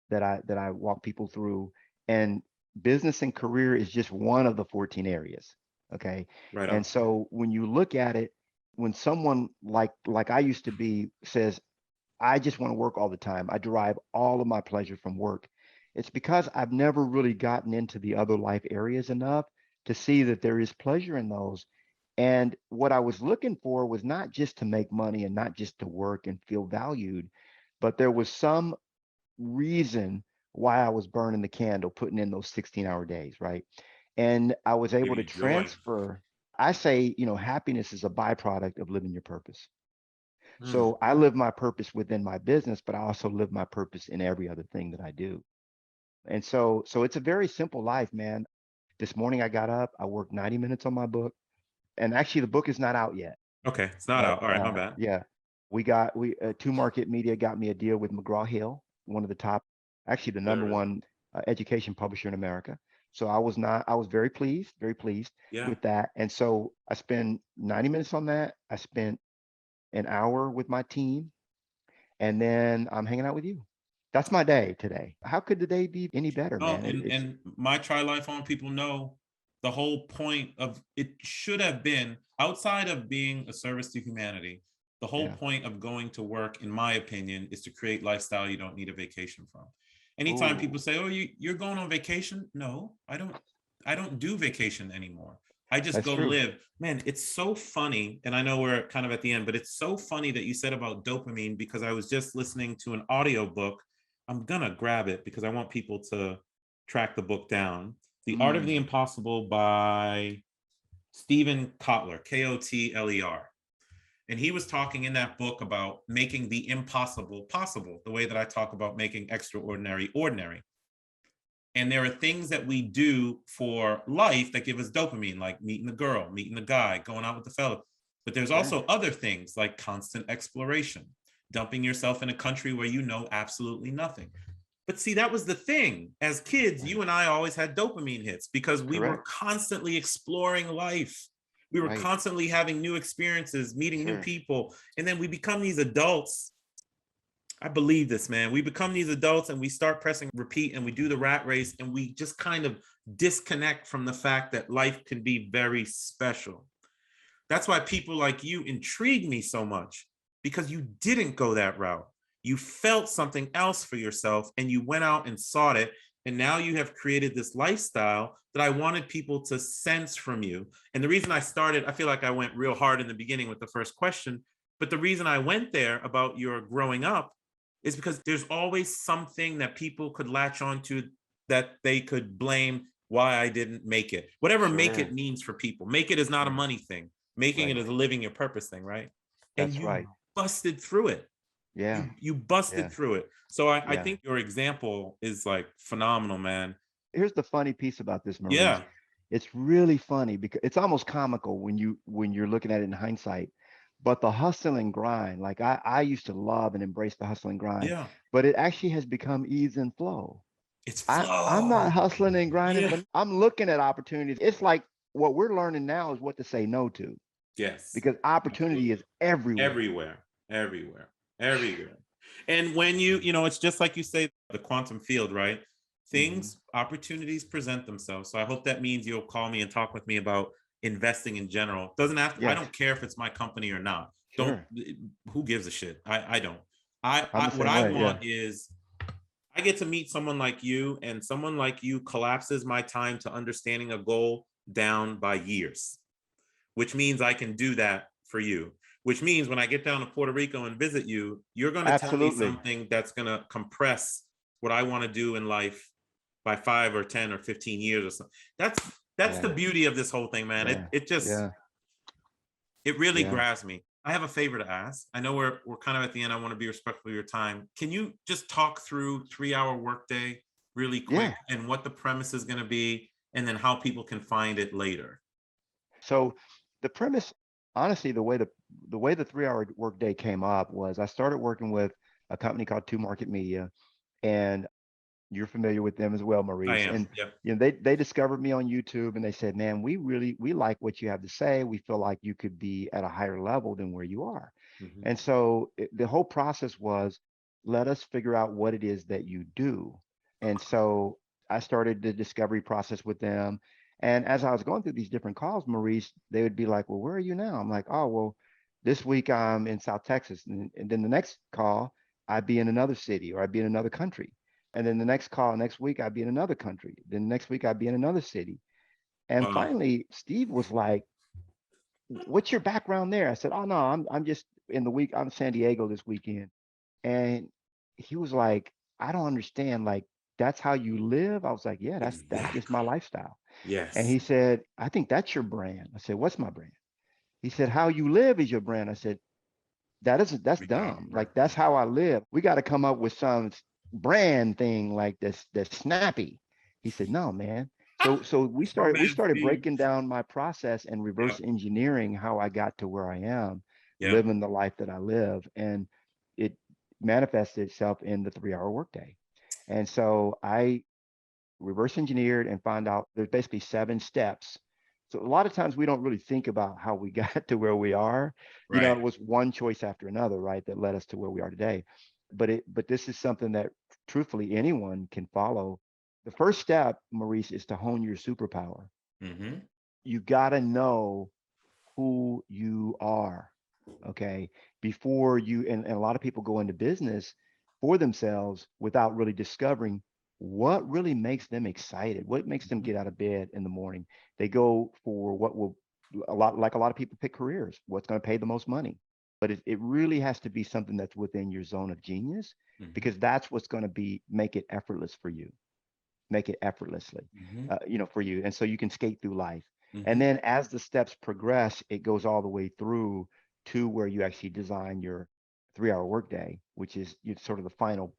that I walk people through, and business and career is just one of the 14 areas. Okay. Right And on. so when you look at it, when someone like I used to be says, I just want to work all the time, I derive all of my pleasure from work, it's because I've never really gotten into the other life areas enough to see that there is pleasure in those. And what I was looking for was not just to make money and not just to work and feel valued, but there was some reason why I was burning the candle, putting in those 16-hour days, right? And I was able Give to you joy. transfer. I say, happiness is a byproduct of living your purpose. Mm. So I live my purpose within my business, but I also live my purpose in every other thing that I do. And so it's a very simple life, man. This morning I got up, I worked 90 minutes on my book, and actually the book is not out yet. Okay. It's not But out. All right. My bad. yeah, we Two Market Media got me a deal with McGraw-Hill, one of the top, actually the number Literally. one education publisher in America. So I was very pleased Yeah. with that. And so I spent 90 minutes on that. I spent an hour with my team, and then I'm hanging out with you. That's my day today. How could the day be any better, Oh, man? It's and my Try Life On people know the whole point of it should have been outside of being a service to humanity. The whole yeah. point of going to work, in my opinion, is to create lifestyle you don't need a vacation from. Anytime people Oh, say, "Oh, you're going on vacation," no, I don't. I don't do vacation anymore. I just that's go true. live. Man, it's so funny, and I know we're kind of at the end, but it's so funny that you said about dopamine because I was just listening to an audio book. I'm gonna grab it because I want people to track the book down. The Art of the Mm, Impossible by Stephen Kotler, Kotler. And he was talking in that book about making the impossible possible, the way that I talk about making extraordinary ordinary. And there are things that we do for life that give us dopamine, like meeting the girl, meeting the guy, going out with the fellow. But there's sure. also other things like constant exploration, dumping yourself in a country where you know absolutely nothing. But see, that was the thing. As kids, Right. you and I always had dopamine hits because we were Correct. constantly exploring life. We were Right. constantly having new experiences, meeting new Sure. people. And then we become these adults. I believe this, man. We become these adults and we start pressing repeat and we do the rat race and we just kind of disconnect from the fact that life can be very special. That's why people like you intrigue me so much because you didn't go that route. You felt something else for yourself and you went out and sought it. And now you have created this lifestyle that I wanted people to sense from you. And the reason I started, I feel like I went real hard in the beginning with the first question, But the reason I went there about your growing up is because there's always something that people could latch onto that they could blame why I didn't make it. Whatever make it Sure. means for people. Make it is not a Sure. money thing. Making it Right. is a living your purpose thing, right? And That's you right. busted through it. Yeah. You busted Yeah. through it. So I Yeah. think your example is like phenomenal, man. Here's the funny piece about this, Maurice. Yeah. It's really funny because it's almost comical when you're looking at it in hindsight. But the hustle and grind, like I used to love and embrace the hustle and grind, Yeah. but it actually has become ease and flow. It's I'm not flow. hustling and grinding, Yeah. but I'm looking at opportunities. It's like what we're learning now is what to say no to Yes. because opportunity Absolutely. is everywhere. Everywhere. Everywhere. Everywhere. And when you it's just like you say, the quantum field, right? Hmm. Things, opportunities present themselves. So I hope that means you'll call me and talk with me about investing in general. Doesn't have to, I Yes, don't care if it's my company or not. Don't, sure. who gives a shit? I don't. I'm I the what same I way. want Yeah, is I get to meet someone like you, and someone like you collapses my time to understanding a goal down by years, which means I can do that for you. Which means when I get down to Puerto Rico and visit you, you're going to tell me absolutely. something that's going to compress what I want to do in life by 5 or 10 or 15 years or something. That's the Yeah, beauty of this whole thing, man. yeah, It just yeah, it really yeah, grabs me. I have a favor to ask. I know we're kind of at the end. I want to be respectful of your time. Can you just talk through 3 hour workday really quick yeah. and what the premise is going to be, and then how people can find it later? So the premise, honestly, the way the 3 hour workday came up was I started working with a company called Two Market Media, and you're familiar with them as well, I Maurice. am. And Yep. they discovered me on YouTube and they said, "Man, we like what you have to say. We feel like you could be at a higher level than where you are." Mm-hmm. And so the whole process was, let us figure out what it is that you do. And so I started the discovery process with them. And as I was going through these different calls, Maurice, they would be like, "Well, where are you now?" I'm like, "Oh, well, this week I'm in South Texas." And then the next call, I'd be in another city or I'd be in another country. And then the next call, next week, I'd be in another country. Then next week, I'd be in another city. And Wow. finally, Steve was like, "What's your background there?" I said, "Oh no, I'm just in the week. I'm in San Diego this weekend." And he was like, "I don't understand. Like, that's how you live?" I was like, "Yeah, that's just my Exactly. lifestyle." And Yes. he said, "I think that's your brand." I said, "What's my brand?" He said, "How you live is your brand." I said, that's 3 hour dumb. Like that's workday. how I live. We got to come up with some brand thing like this that's snappy." He said, "No, man." So we My started we man, started Steve. breaking down my process and reverse Yep. engineering how I got to where I am, Yep. living the life that I live. And it manifested itself in the 3 hour workday. And so I reverse engineered and found out there's basically 7 steps. So a lot of times we don't really think about how we got to where we are. Right. It was one choice after another, right, that led us to where we are today. But this is something that truthfully anyone can follow. The first step, Maurice, is to hone your superpower. Mm-hmm. You got to know who you are, okay, before you, and a lot of people go into business for themselves without really discovering what really makes them excited, what makes them Mm-hmm. get out of bed in the morning. They go for what will, a lot of people pick careers, what's going to pay the most money. But it really has to be something that's within your zone of genius, Mm-hmm. because that's what's going to be make it effortless for you, make it effortlessly, Mm-hmm. for you. And so you can skate through life. And Mm-hmm. then as the steps progress, it goes all the way through to where you actually design your 3 hour workday, which is sort of the final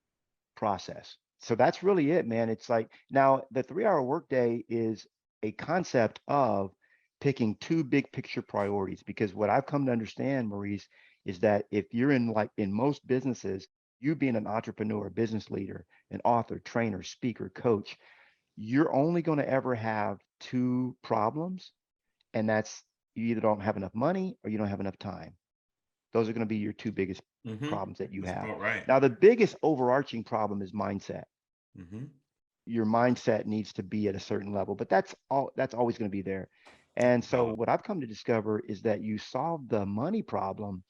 process. So that's really it, man. It's like now the 3 hour workday is a concept of picking two big picture priorities. Because what I've come to understand, Maurice, is that if you're in, like in most businesses, you being an entrepreneur, business leader, an author, trainer, speaker, coach, you're only going to ever have two problems. And that's, you either don't have enough money or you don't have enough time. Those are going to be your two biggest Mm-hmm. problems that you That's have. about right. Now, the biggest overarching problem is mindset. Mm-hmm. Your mindset needs to be at a certain level, but that's always going to be there. And so Valid. what I've come to discover is that you solve the money problem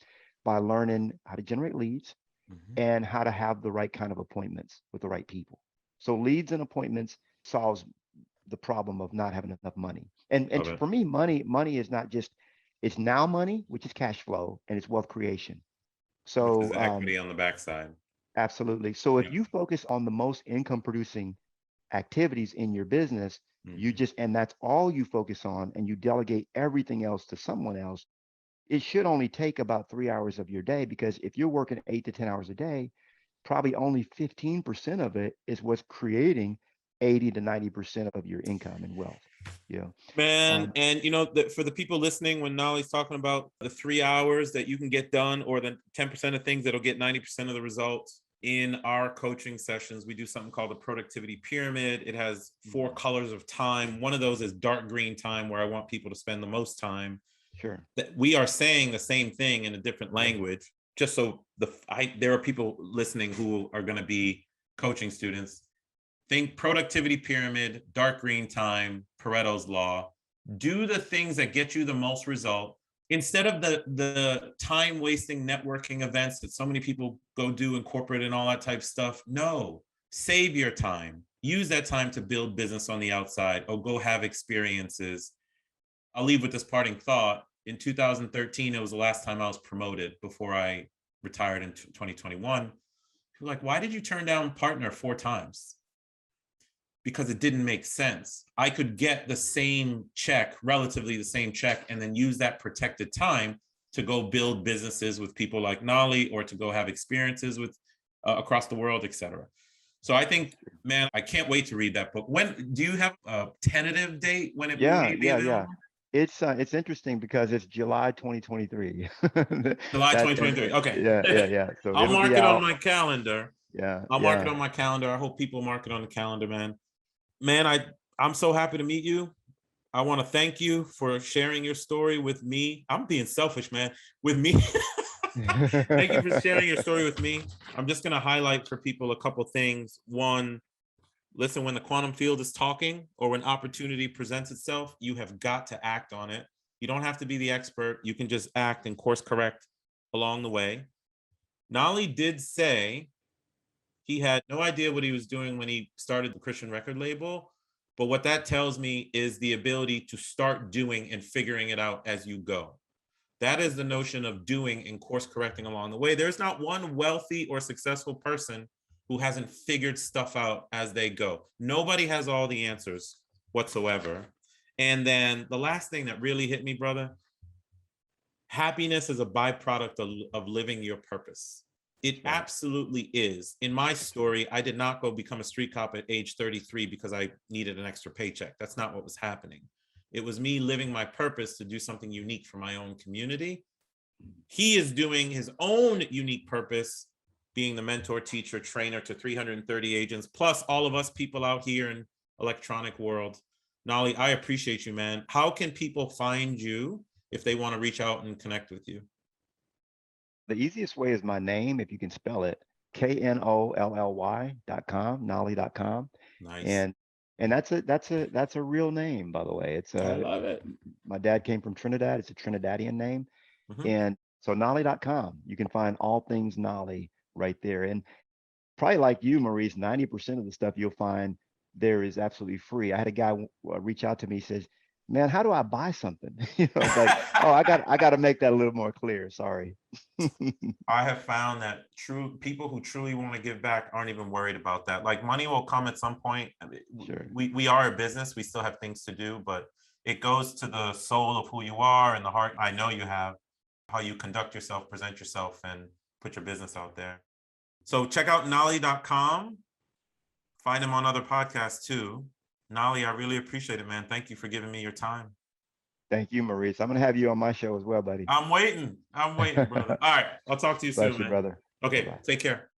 by learning how to generate leads Mm-hmm. and how to have the right kind of appointments with the right people. So leads and appointments solves the problem of not having enough money. And Love it. for me, money is not just It's now money, which is cash flow, and it's wealth creation. Which is So the equity on the backside. absolutely. So if Yeah. you focus on the most income producing activities in your business, you Mhm. just, and that's all you focus on, and you delegate everything else to someone else, it should only take about 3 hours of your day, because if you're working 8 to 10 hours a day, probably only 15% of it is what's creating 80 to 90% of your income and wealth. Yeah. Man, Um, and for the people listening, when Nolly's talking about the 3 hours that you can get done, or the 10% of things that'll get 90% of the results, in our coaching sessions, we do something called the productivity pyramid. It has 4 colors of time. One of those is dark green time, where I want people to spend the most time. sure. That we are saying the same thing in a different language, just so there are people listening who are going to be coaching students. Think productivity pyramid, dark green time, Pareto's law. Do the things that get you the most result, instead of the time wasting networking events that so many people go do in corporate and all that type of stuff. No, save your time. Use that time to build business on the outside, or go have experiences. I'll leave with this parting thought. In 2013, it was the last time I was promoted before I retired in 2021. People were like, why did you turn down partner 4 times? Because it didn't make sense. I could get the same check, relatively the same check, and then use that protected time to go build businesses with people like Knolly, or to go have experiences with across the world, etc. So I think, man, I can't wait to read that book. When do you have a tentative date when it Yeah, may be yeah, yeah. available? It's interesting because it's July 2023. July That and 2023. Okay. yeah, yeah, yeah. So I'll it'll be mark it on out. my calendar. Yeah, I'll mark it yeah. on my calendar. I hope people mark it on the calendar, man. Man, I'm so happy to meet you. I want to thank you for sharing your story with me. I'm being selfish, man. With me. Thank you for sharing your story with me. I'm just going to highlight for people a couple things. One, listen, when the quantum field is talking, or when opportunity presents itself, you have got to act on it. You don't have to be the expert. You can just act and course correct along the way. Nolly did say he had no idea what he was doing when he started the Christian record label. But what that tells me is the ability to start doing and figuring it out as you go. That is the notion of doing and course correcting along the way. There's not one wealthy or successful person who hasn't figured stuff out as they go. Nobody has all the answers whatsoever. And then the last thing that really hit me, brother, happiness is a byproduct of living your purpose. It Right. absolutely is. In my story, I did not go become a street cop at age 33 because I needed an extra paycheck. That's not what was happening. It was me living my purpose to do something unique for my own community. He is doing his own unique purpose, being the mentor, teacher, trainer to 330 agents, plus all of us people out here in electronic world. Knolly, I appreciate you, man. How can people find you if they want to reach out and connect with you? The easiest way is my name, if you can spell it, KNOLLY.com, Knolly.com. Nice. And that's a real name, by the way. It's I love it. my dad came from Trinidad. It's a Trinidadian name. Mhm. And so Knolly.com, you can find all things Knolly right there. And probably like you, Maurice, 90% of the stuff you'll find there is absolutely free. I had a guy reach out to me, says, "Man, how do I buy something?" It's like, oh, I got to make that a little more clear. Sorry. I have found that true people who truly want to give back aren't even worried about that. Like, money will come at some point. I mean, Sure. we are a business. We still have things to do, but it goes to the soul of who you are and the heart I know you have, how you conduct yourself, present yourself, and put your business out there. So check out Knolly.com. Find him on other podcasts too. Knolly, I really appreciate it, man. Thank you for giving me your time. Thank you, Maurice. I'm gonna have you on my show as well, buddy. I'm waiting. I'm waiting, brother. All right. I'll talk to you soon, Bless you, man. brother. Okay. Bye-bye. Take care.